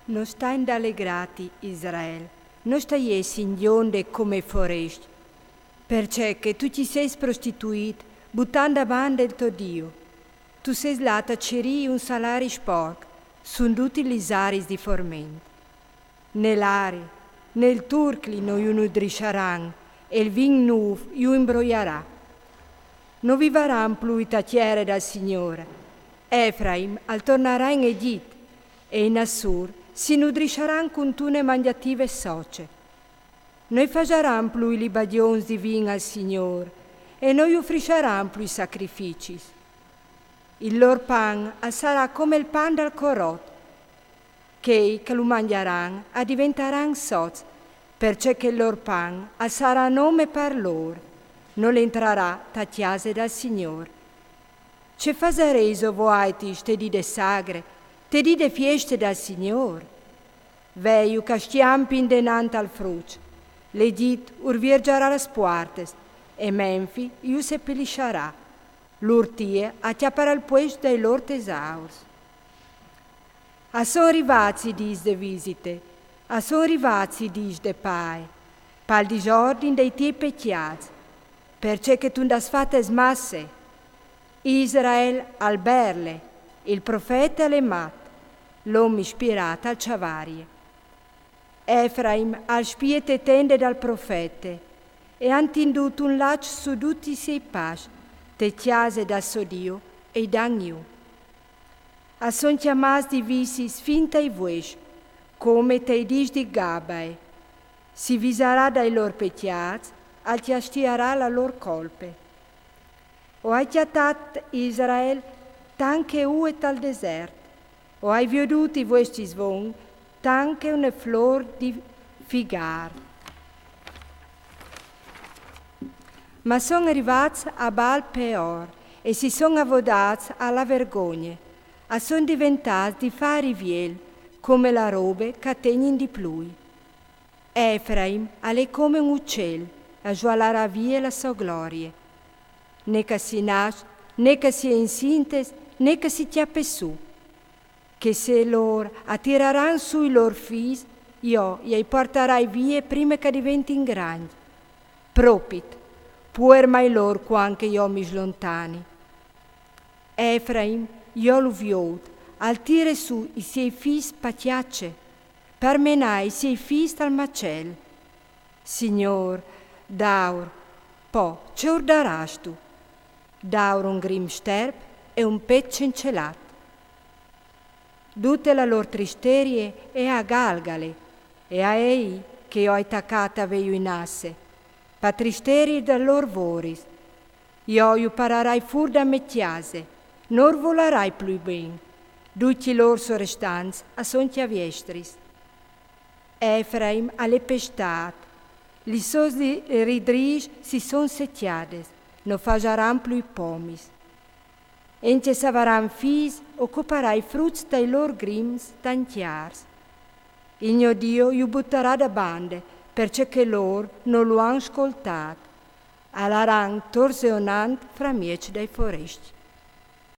Non stai indallegrati, Israele, non stai inghionde come foresti, perché che tu ti sei prostituito, buttando avanti il tuo Dio. Tu sei slata a cerì un salario sporco, sono tutti gli aris di formento. Nell'aria, nel turcli noi nudrisceranno, e il vin nuovo io imbroglierà. Non viveranno più i tacchiere dal Signore. Efraim al tornerà in Egitto, e in Assur si nudrisceranno con tune mangiative socie. Noi faceranno più i libadions di vin al Signore, e noi offriceranno più i sacrifici. Il loro pan sarà come il pan del corrotto, che lo mangeranno diventeranno soz, perché il loro pan sarà nome per loro, non entrerà tacchiase dal Signore. Ce fazereis o voitis te di sagre, te di fieste dal Signore. Veio che stiampi indenant al fruc, l'Egitto urvirgerà le portes, e Menfi iu seppelliscerà, l'urtie acchiapperà il puesto dei loro tesauri. A son arrivati dis de visite, a son arrivati dis de pai, pal disordine dei tie pecchiati, perché che tu das fatte smasse, Israel al berle, il profeta le mat, l'uomo ispirato al ciavarie. Efraim al spiete tende dal profeta, e han tinduto un laccio su tutti i sei passi, te chiase da sodio e d'agnu. A son chiamati divisi sfinta i vues, come te dis di Gabai. Si visarà dai loro peccati, al ti astierà la loro colpe. O hai chiatat Israel tanche uet al desert, o hai veduto i vostri svon tanche una flor di figar. Ma sono arrivati a Baal Peor e si sono avvodati alla vergogna, e sono diventati di fari viel come la robe che tengono di plui. Efraim è come un uccello, a sgualarà via la sua gloria. Né che si nasce, né che si è insintes, né che si chiappe su. Che se loro attireranno su i loro figli, io gli porterai via prima che diventino grandi. Propit, puer mai loro quanche io mi slontani. Efraim, io lo viod, al tire su i suoi figli spacchiacce, per menare i suoi figli al macel. Signor, daur, po, ce ordaras tu? Daur un grim sterp e un pet cencelat. Tutte la loro tristerie e a Galgale, e a ei che ho attaccata veio in asse, pa tristerie da loro voris. Io pararai fur da mettiase, non volarai più ben, tutti loro sorestanti a son chiaviestris. Efraim alle pestat, li sos ridris si son settiades, non fajaran più pomis. Ence savaran fis, occuparai frutti dai loro grims tantiars. Il mio Dio io butterà da bande, perché loro non lo hanno ascoltato. Allaran torsionant fra mieci dai foresti.